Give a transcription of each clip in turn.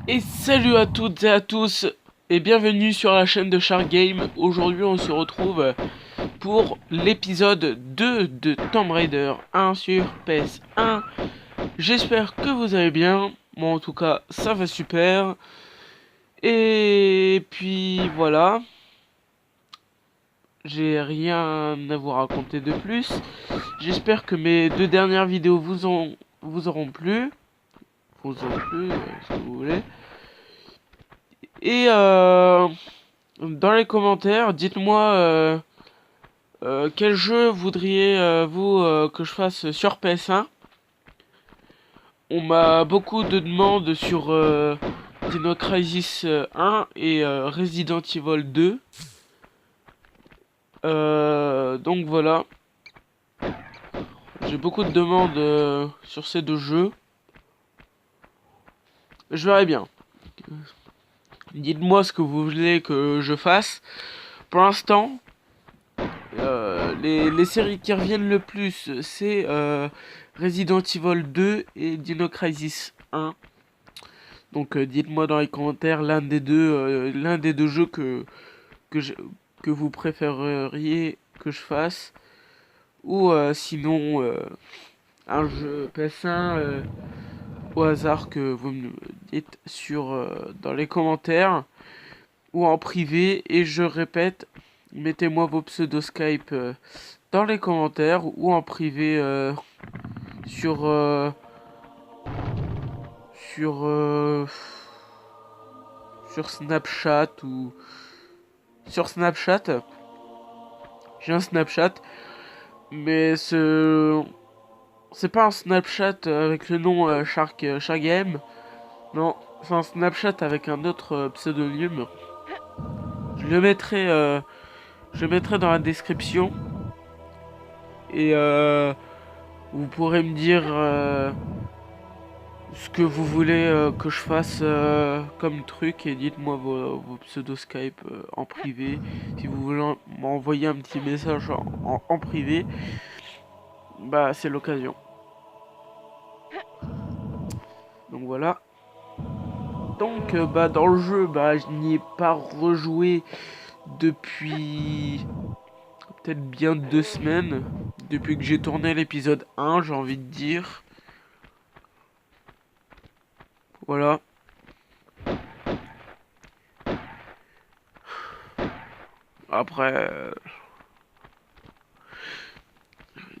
Et salut à toutes et à tous et bienvenue sur la chaîne de Shark Game. Aujourd'hui on se retrouve pour l'épisode 2 de Tomb Raider 1 sur PS1. J'espère que vous allez bien. Moi en tout cas ça va super. Et puis voilà. J'ai rien à vous raconter de plus. J'espère que mes deux dernières vidéos vous auront plu. Si vous voulez. Et dans les commentaires, dites-moi quel jeu voudriez-vous que je fasse sur PS1. On m'a beaucoup de demandes sur Dino Crisis 1 et Resident Evil 2. Donc voilà, j'ai beaucoup de demandes sur ces deux jeux. Je verrai bien. Dites-moi ce que vous voulez que je fasse. Pour l'instant, les séries qui reviennent le plus, c'est Resident Evil 2 et Dino Crisis 1. Donc dites-moi dans les commentaires l'un des deux jeux que, je- que vous préféreriez que je fasse. Ou sinon un jeu PS1 au hasard que vous me dites dans les commentaires ou en privé. Et je répète, mettez-moi vos pseudo Skype dans les commentaires ou en privé sur sur euh, sur Snapchat ou sur Snapchat. J'ai un Snapchat, mais c'est pas un Snapchat avec le nom Shark Game. Non, c'est un Snapchat avec un autre pseudonyme. Je le mettrai dans la description et vous pourrez me dire ce que vous voulez que je fasse comme truc et dites-moi vos pseudo Skype en privé. Si vous voulez m'envoyer un petit message en privé, bah c'est l'occasion. Donc voilà. Donc bah dans le jeu, bah je n'y ai pas rejoué depuis peut-être bien 2 semaines. Depuis que j'ai tourné l'épisode 1, j'ai envie de dire. Voilà. Après,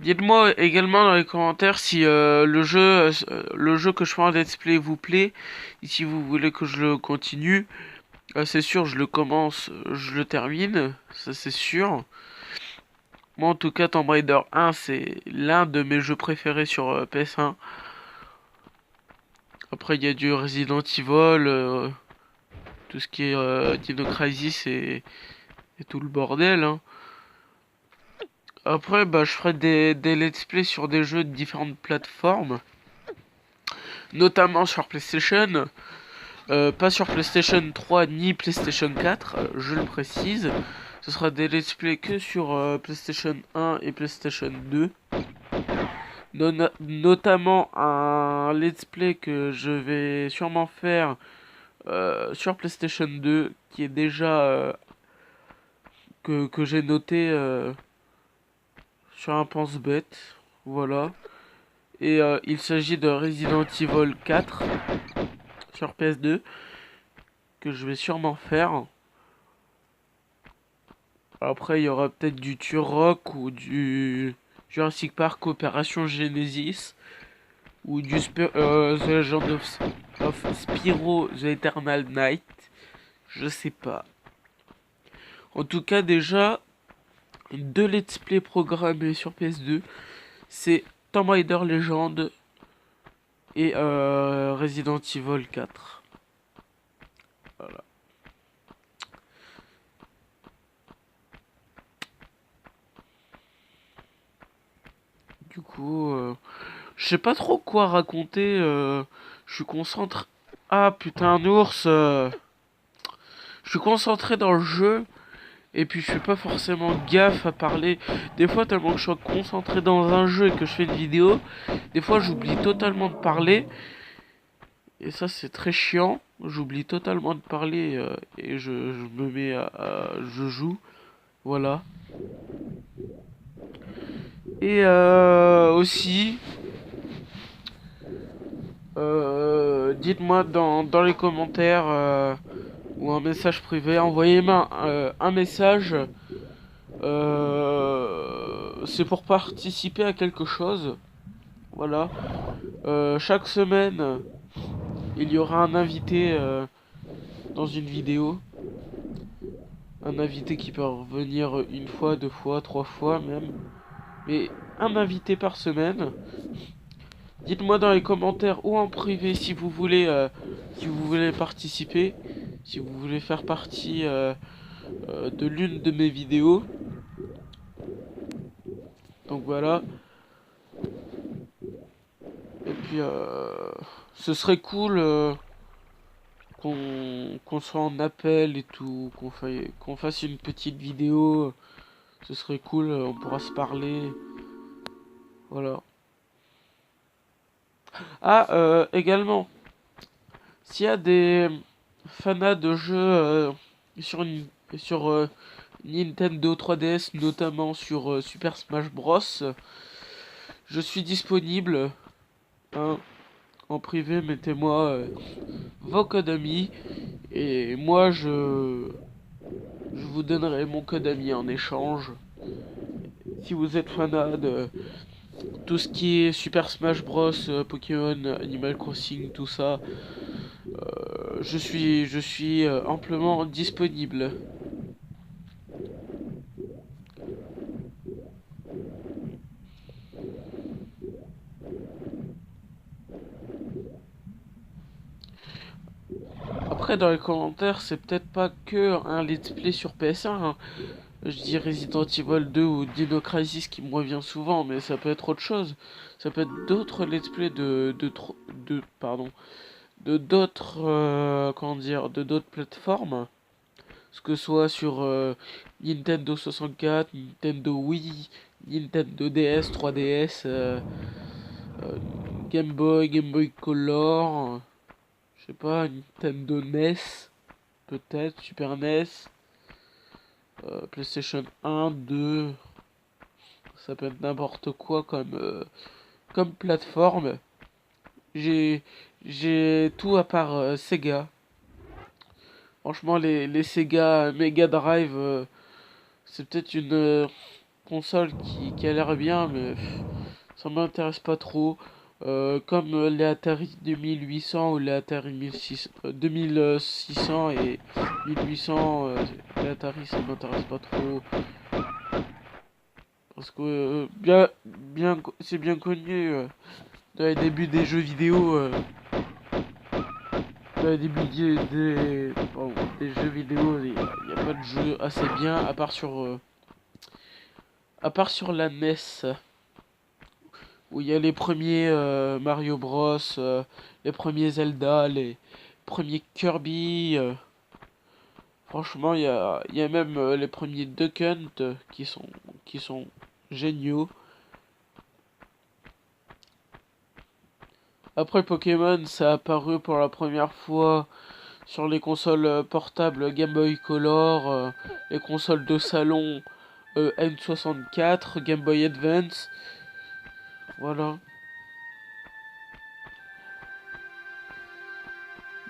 dites-moi également dans les commentaires si le jeu que je fais en let's play vous plaît. Et si vous voulez que je le continue, c'est sûr, je le commence, je le termine, ça c'est sûr. Moi en tout cas, Tomb Raider 1, c'est l'un de mes jeux préférés sur PS1. Après, il y a du Resident Evil, tout ce qui est Dino Crisis et tout le bordel, hein. Après, bah, je ferai des let's play sur des jeux de différentes plateformes, notamment sur PlayStation, pas sur PlayStation 3 ni PlayStation 4, je le précise. Ce sera des let's play que sur PlayStation 1 et PlayStation 2. Notamment un let's play que je vais sûrement faire sur PlayStation 2, qui est déjà que j'ai noté sur un pense-bête. Voilà. Et il s'agit de Resident Evil 4 sur PS2 que je vais sûrement faire. Après, il y aura peut-être du Turok ou du Jurassic Park Opération Genesis ou du The Legend of Spyro The Eternal Night. Je sais pas. En tout cas, déjà, deux let's play programmés sur PS2. C'est Tomb Raider Legend et Resident Evil 4. Voilà. Du coup, je sais pas trop quoi raconter. Je suis concentré. Ah putain, un ours. Je suis concentré dans le jeu. Et puis je fais pas forcément gaffe à parler. Des fois, tellement que je suis concentré dans un jeu et que je fais une vidéo, des fois j'oublie totalement de parler. Et ça, c'est très chiant. J'oublie totalement de parler et je me mets je joue. Voilà. Et aussi, dites-moi dans les commentaires ou un message privé, envoyez-moi un message. C'est pour participer à quelque chose. Voilà. Chaque semaine, il y aura un invité dans une vidéo. Un invité qui peut revenir une fois, deux fois, trois fois même. Mais un invité par semaine. Dites-moi dans les commentaires ou en privé si vous voulez participer, si vous voulez faire partie de l'une de mes vidéos. Donc voilà. Et puis ce serait cool qu'on soit en appel et tout, qu'on fasse une petite vidéo. Ce serait cool, on pourra se parler. Voilà. Ah, également, s'il y a des fanats de jeux sur Nintendo 3DS, notamment sur Super Smash Bros, je suis disponible. Hein, en privé, mettez-moi vos codes amis et moi je vous donnerai mon code ami en échange. Si vous êtes fanat de tout ce qui est Super Smash Bros, Pokémon, Animal Crossing, tout ça, je suis amplement disponible. Après, dans les commentaires, c'est peut-être pas que un let's play sur PS1, hein. Je dis Resident Evil 2 ou Dino Crisis qui me revient souvent, mais ça peut être autre chose. Ça peut être d'autres let's play pardon, de d'autres, comment dire, de d'autres plateformes. Ce que ce soit sur Nintendo 64, Nintendo Wii, Nintendo DS, 3DS, Game Boy, Game Boy Color, je sais pas, Nintendo NES, peut-être, Super NES, PlayStation 1, 2, ça peut être n'importe quoi comme plateforme. J'ai j'ai tout à part Sega. Franchement, les Sega Mega Drive, c'est peut-être une console qui a l'air bien, mais ça m'intéresse pas trop. Comme les Atari 2800 ou les Atari 2600 et 1800, les Atari ça m'intéresse pas trop. Parce que c'est bien connu dans les débuts des jeux vidéo. Dans les débuts des jeux vidéo, il n'y a pas de jeu assez bien à part sur la NES où il y a les premiers Mario Bros, les premiers Zelda, les premiers Kirby. Franchement, il y a même les premiers Duck Hunt qui sont géniaux. Après Pokémon, ça a apparu pour la première fois sur les consoles portables Game Boy Color, les consoles de salon N64, Game Boy Advance. Voilà.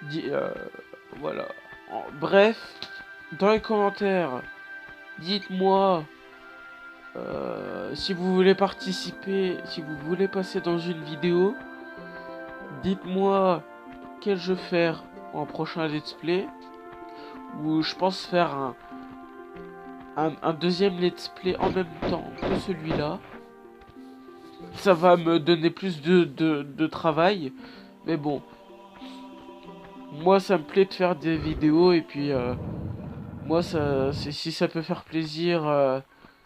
Di- euh, voilà. Bref, dans les commentaires, dites-moi si vous voulez participer, si vous voulez passer dans une vidéo. Dites-moi quel jeu faire en prochain let's play. Ou je pense faire un deuxième let's play en même temps que celui-là. Ça va me donner plus de travail. Mais bon, moi ça me plaît de faire des vidéos et puis moi si ça peut faire plaisir,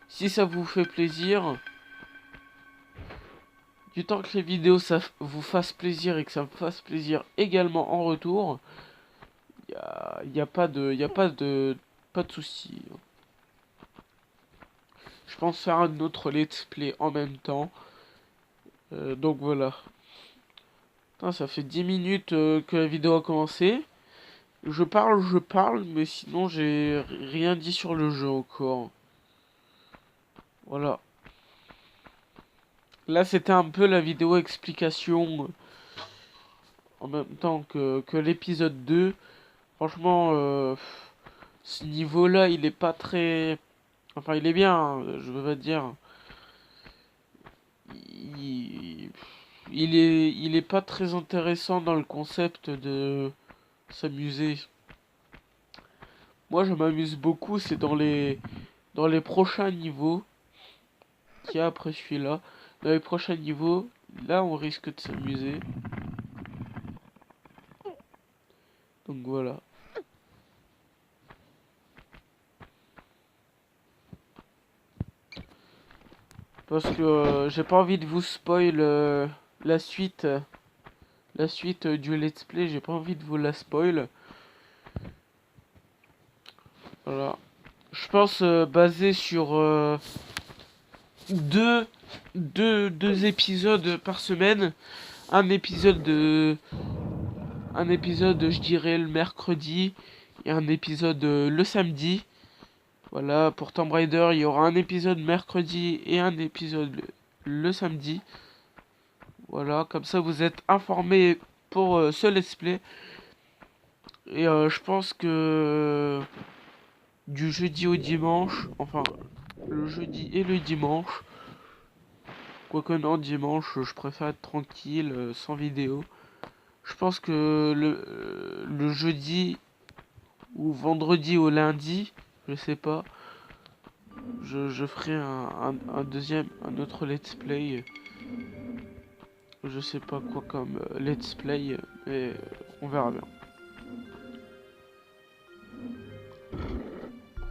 si ça vous fait plaisir, du temps que les vidéos ça vous fasse plaisir et que ça me fasse plaisir également en retour, y a pas de pas de souci. Je pense faire un autre let's play en même temps. Donc voilà. Putain, ça fait 10 minutes que la vidéo a commencé. Je parle, mais sinon j'ai rien dit sur le jeu encore. Voilà. Là, c'était un peu la vidéo explication en même temps que l'épisode 2. Franchement, ce niveau-là, il est pas très... Enfin, il est bien, hein, je veux pas dire. Il... il est pas très intéressant dans le concept de s'amuser. Moi, je m'amuse beaucoup, c'est dans les prochains niveaux qu'il y a après celui-là. Dans les prochains niveaux, là, on risque de s'amuser. Donc voilà. Parce que j'ai pas envie de vous spoil la suite. La suite du let's play, j'ai pas envie de vous la spoil. Voilà. Je pense basé sur deux, deux épisodes par semaine. Un épisode je dirais, le mercredi. Et un épisode le samedi. Voilà, pour Tomb Raider, il y aura un épisode mercredi et un épisode le samedi. Voilà, comme ça vous êtes informés pour ce let's play. Et je pense que du jeudi au dimanche, enfin le jeudi et le dimanche, quoique non, dimanche je préfère être tranquille, sans vidéo. Je pense que le jeudi ou vendredi au lundi, je sais pas, je ferai un autre let's play. Je sais pas quoi comme let's play, mais on verra bien.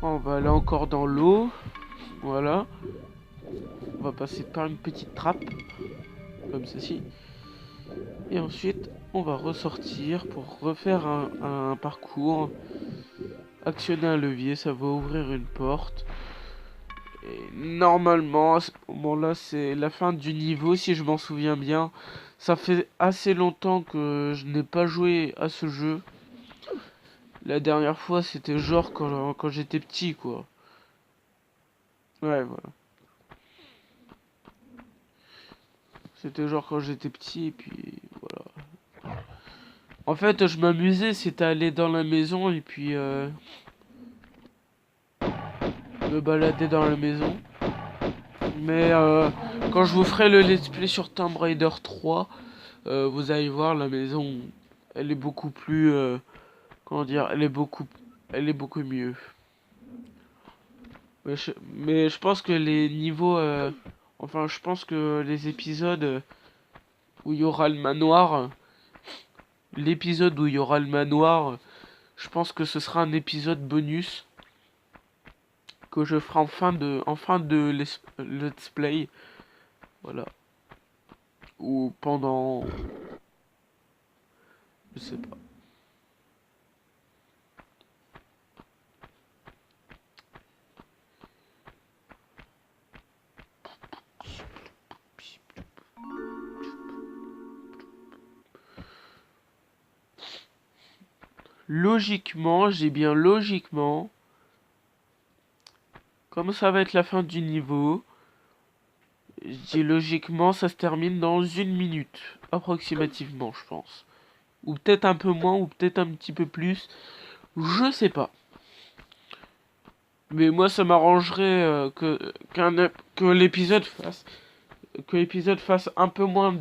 On va aller encore dans l'eau. Voilà. On va passer par une petite trappe. Comme ceci. Et ensuite, on va ressortir pour refaire un parcours. Actionner un levier, ça va ouvrir une porte. Et normalement, à ce moment-là, c'est la fin du niveau, si je m'en souviens bien. Ça fait assez longtemps que je n'ai pas joué à ce jeu. La dernière fois, c'était genre quand j'étais petit, quoi. Ouais, voilà. C'était genre quand j'étais petit, et puis voilà. En fait, je m'amusais, c'était aller dans la maison, et puis me balader dans la maison. Mais quand je vous ferai le let's play sur Tomb Raider 3, vous allez voir, la maison, elle est beaucoup plus... comment dire, elle est beaucoup mieux. Mais je pense que les niveaux... enfin, je pense que les épisodes où il y aura le manoir... L'épisode où il y aura le manoir, je pense que ce sera un épisode bonus que je ferai en fin de let's play. Voilà. Ou pendant... Je sais pas. Logiquement, j'ai bien logiquement, comme ça va être la fin du niveau, je dis logiquement, ça se termine dans 1 minute, approximativement, je pense. Ou peut-être un peu moins, ou peut-être un petit peu plus, je sais pas. Mais moi, ça m'arrangerait que l'épisode fasse un peu moins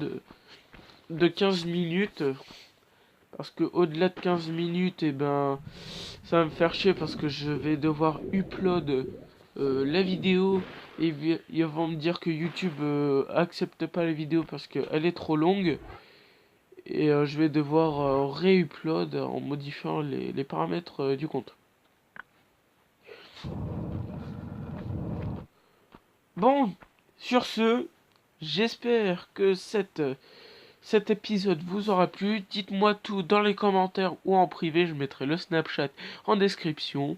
de 15 minutes. Parce que au-delà de 15 minutes, et ben, ça va me faire chier parce que je vais devoir upload la vidéo et ils vont me dire que YouTube accepte pas la vidéo parce qu'elle est trop longue. Et je vais devoir réupload en modifiant les paramètres du compte. Bon, sur ce, j'espère que cet épisode vous aura plu. Dites-moi tout dans les commentaires ou en privé. Je mettrai le Snapchat en description.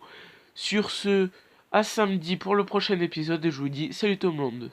Sur ce, à samedi pour le prochain épisode et je vous dis salut tout le monde.